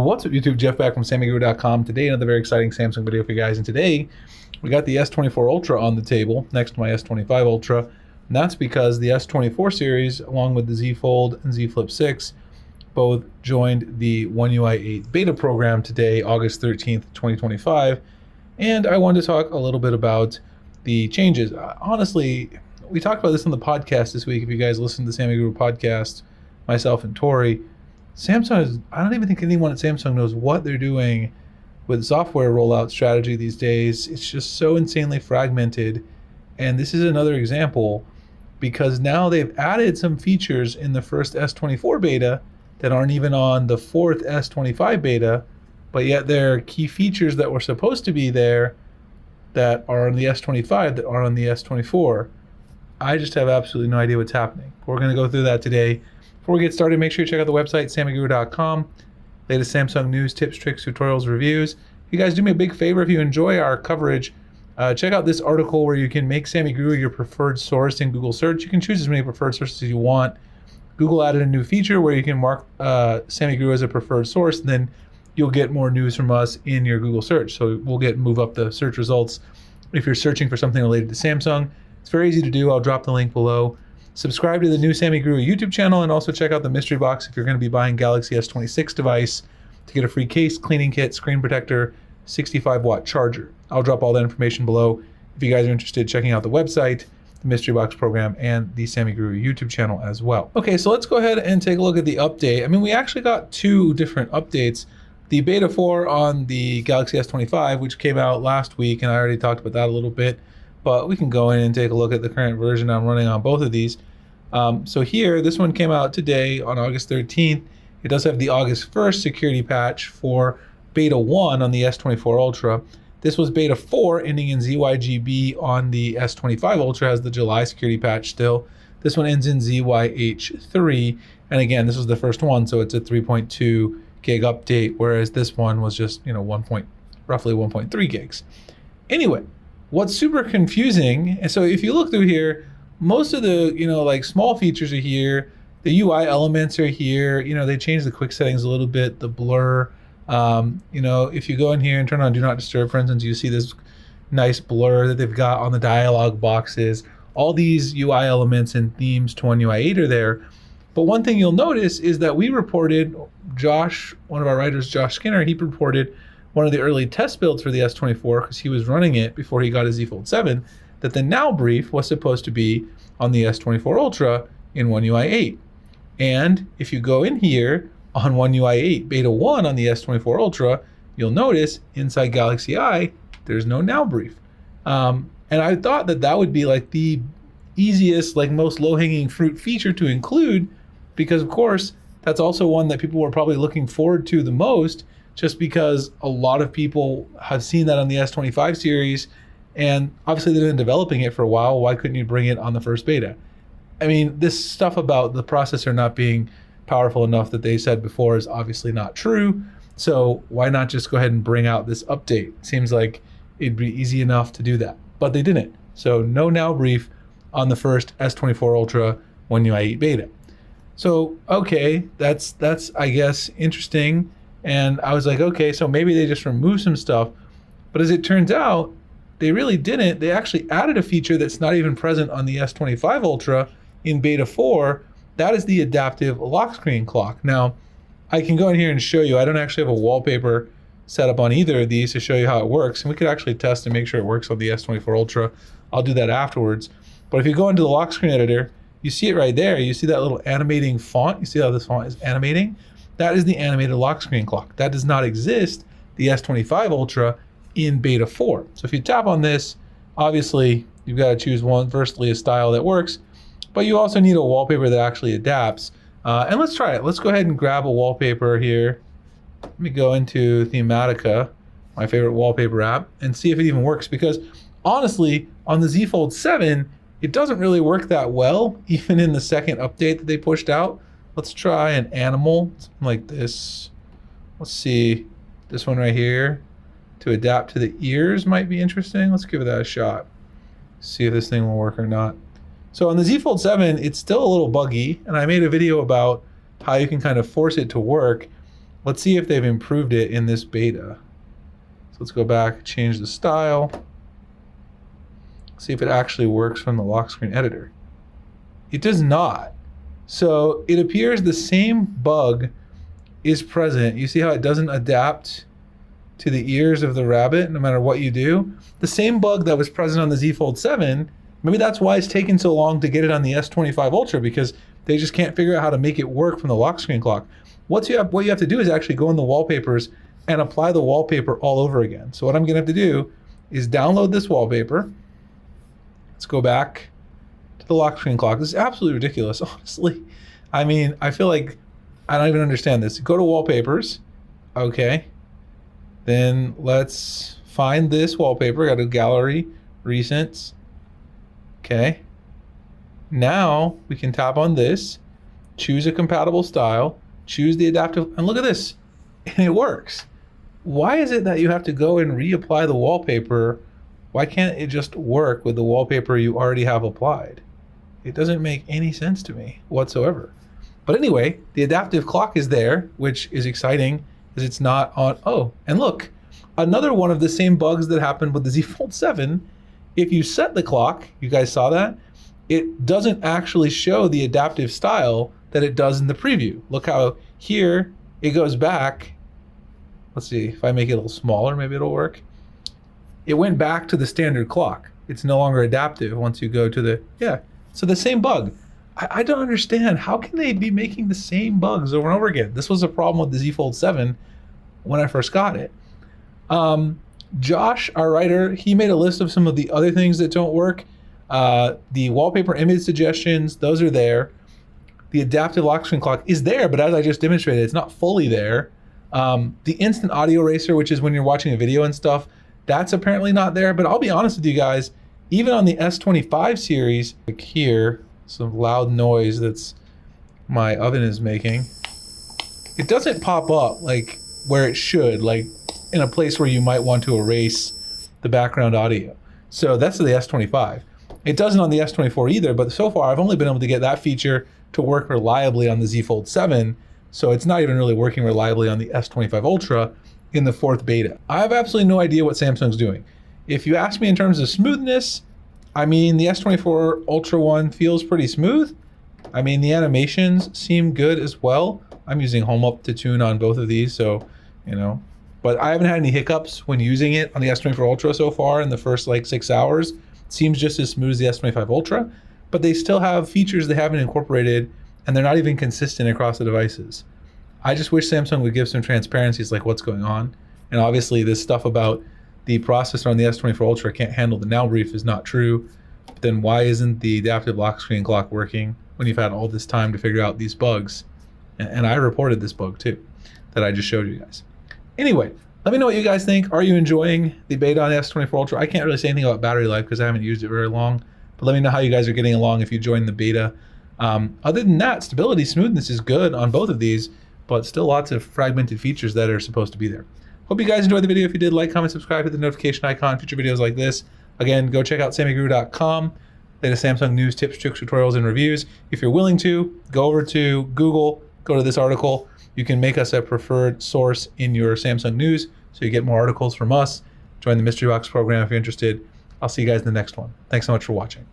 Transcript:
What's up YouTube, Jeff back from SamyGuru.com. Today another very exciting Samsung video for you guys, and today we got the S24 Ultra on the table next to my S25 Ultra, and that's because the S24 series along with the Z Fold and Z Flip 6 both joined the One UI 8 beta program today, August 13th, 2025, and I wanted to talk a little bit about the changes. Honestly, we talked about this on the podcast this week. If you guys listen to the SamyGuru podcast, myself and Tori, Samsung I don't even think anyone at Samsung knows what they're doing with software rollout strategy these days. It's just so insanely fragmented. And this is another example because now they've added some features in the first S24 beta that aren't even on the fourth S25 beta, but yet there are key features that were supposed to be there that are on the S25 that aren't on the S24. I just have absolutely no idea what's happening. We're going to go through that today. Before we get started, make sure you check out the website, SamyGuru.com. Latest Samsung news, tips, tricks, tutorials, reviews. You guys do me a big favor if you enjoy our coverage. Check out this article where you can make SamyGuru your preferred source in Google search. You can choose as many preferred sources as you want. Google added a new feature where you can mark SamyGuru as a preferred source, and then you'll get more news from us in your Google search. So we'll move up the search results if you're searching for something related to Samsung. It's very easy to do. I'll drop the link below. Subscribe to the new SamyGuru YouTube channel, and also check out the mystery box if you're going to be buying Galaxy S26 device to get a free case, cleaning kit, screen protector, 65-watt charger. I'll drop all that information below if you guys are interested in checking out the website, the mystery box program, and the SamyGuru YouTube channel as well. Okay, so let's go ahead and take a look at the update. I mean, we actually got two different updates. The beta 4 on the Galaxy S25, which came out last week, and I already talked about that a little bit, but we can go in and take a look at the current version I'm running on both of these. So here, this one came out today on August 13th. It does have the August 1st security patch for beta 1 on the S24 Ultra. This was beta 4 ending in ZYGB on the S25 Ultra, has the July security patch still. This one ends in ZYH3. And again, this was the first one, so it's a 3.2 gig update, whereas this one was just, roughly 1.3 gigs. Anyway, what's super confusing, and so if you look through here, most of the, small features are here. The UI elements are here. They changed the quick settings a little bit, the blur. If you go in here and turn on Do Not Disturb, for instance, you see this nice blur that they've got on the dialog boxes. All these UI elements and themes to One UI 8 are there. But one thing you'll notice is that we reported, Josh, one of our writers, Josh Skinner, he reported one of the early test builds for the S24 because he was running it before he got his Z Fold 7, that the now brief was supposed to be on the S24 Ultra in One UI 8. And if you go in here on One UI 8 beta 1 on the S24 Ultra, you'll notice inside Galaxy I, there's no now brief. And I thought that would be like the easiest, most low-hanging fruit feature to include, because of course, that's also one that people were probably looking forward to the most, just because a lot of people have seen that on the S25 series, and obviously they've been developing it for a while. Why couldn't you bring it on the first beta? I mean, this stuff about the processor not being powerful enough that they said before is obviously not true. So why not just go ahead and bring out this update? Seems like it'd be easy enough to do that, but they didn't. So no now brief on the first S24 Ultra One UI 8 beta. So, okay, that's I guess interesting. And I was like, okay, so maybe they just removed some stuff. But as it turns out, they really didn't. They actually added a feature that's not even present on the S25 Ultra in beta 4. That is the adaptive lock screen clock. Now, I can go in here and show you. I don't actually have a wallpaper set up on either of these to show you how it works. And we could actually test and make sure it works on the S24 Ultra. I'll do that afterwards. But if you go into the lock screen editor, you see it right there. You see that little animating font. You see how this font is animating? That is the animated lock screen clock. That does not exist, the S25 Ultra, in beta 4. So if you tap on this, obviously you've got to choose firstly a style that works, but you also need a wallpaper that actually adapts. And let's try it. Let's go ahead and grab a wallpaper here. Let me go into Thematica, my favorite wallpaper app, and see if it even works, because honestly, on the Z Fold 7, it doesn't really work that well, even in the second update that they pushed out. Let's try an animal, something like this. Let's see, this one right here. To adapt to the ears might be interesting. Let's give that a shot. See if this thing will work or not. So on the Z Fold 7, it's still a little buggy, and I made a video about how you can kind of force it to work. Let's see if they've improved it in this beta. So let's go back, change the style. See if it actually works from the lock screen editor. It does not. So it appears the same bug is present. You see how it doesn't adapt to the ears of the rabbit no matter what you do? The same bug that was present on the Z Fold 7, maybe that's why it's taken so long to get it on the S25 Ultra, because they just can't figure out how to make it work from the lock screen clock. What you have to do is actually go in the wallpapers and apply the wallpaper all over again. So what I'm gonna have to do is download this wallpaper. Let's go back to the lock screen clock. This is absolutely ridiculous, honestly. I mean, I feel like I don't even understand this. Go to wallpapers, okay. Then let's find this wallpaper, go to gallery, recents, okay. Now we can tap on this, choose a compatible style, choose the adaptive, and look at this, and it works. Why is it that you have to go and reapply the wallpaper? Why can't it just work with the wallpaper you already have applied? It doesn't make any sense to me whatsoever. But anyway, the adaptive clock is there, which is exciting because it's not on. Oh, and look, another one of the same bugs that happened with the Z Fold 7. If you set the clock, you guys saw that, it doesn't actually show the adaptive style that it does in the preview. Look how here it goes back. Let's see, if I make it a little smaller, maybe it'll work. It went back to the standard clock. It's no longer adaptive once you go to the, yeah. So the same bug. I don't understand. How can they be making the same bugs over and over again? This was a problem with the Z Fold 7 when I first got it. Josh, our writer, he made a list of some of the other things that don't work. The wallpaper image suggestions, those are there. The adaptive lock screen clock is there, but as I just demonstrated, it's not fully there. The instant audio eraser, which is when you're watching a video and stuff, that's apparently not there. But I'll be honest with you guys, even on the S25 series, like here, some loud noise that's my oven is making, it doesn't pop up like where it should, like in a place where you might want to erase the background audio. So that's the S25. It doesn't on the S24 either, but so far I've only been able to get that feature to work reliably on the Z Fold 7, so it's not even really working reliably on the S25 Ultra in the 4th beta. I have absolutely no idea what Samsung's doing. If you ask me in terms of smoothness, I mean, the S24 Ultra one feels pretty smooth. I mean, the animations seem good as well. I'm using Home Up to tune on both of these, so, you know, but I haven't had any hiccups when using it on the S24 Ultra so far in the first like 6 hours. It seems just as smooth as the S25 Ultra, but they still have features they haven't incorporated, and they're not even consistent across the devices. I just wish Samsung would give some transparency as like what's going on. And obviously this stuff about the processor on the S24 Ultra can't handle the now brief is not true. But then why isn't the adaptive lock screen clock working when you've had all this time to figure out these bugs? And I reported this bug too, that I just showed you guys. Anyway, let me know what you guys think. Are you enjoying the beta on the S24 Ultra? I can't really say anything about battery life because I haven't used it very long, but let me know how you guys are getting along if you join the beta. Other than that, stability, smoothness is good on both of these, but still lots of fragmented features that are supposed to be there. Hope you guys enjoyed the video. If you did, like, comment, subscribe, hit the notification icon, future videos like this. Again, go check out SamyGuru.com, latest Samsung news, tips, tricks, tutorials, and reviews. If you're willing to, go over to Google, go to this article. You can make us a preferred source in your Samsung news so you get more articles from us. Join the Mystery Box program if you're interested. I'll see you guys in the next one. Thanks so much for watching.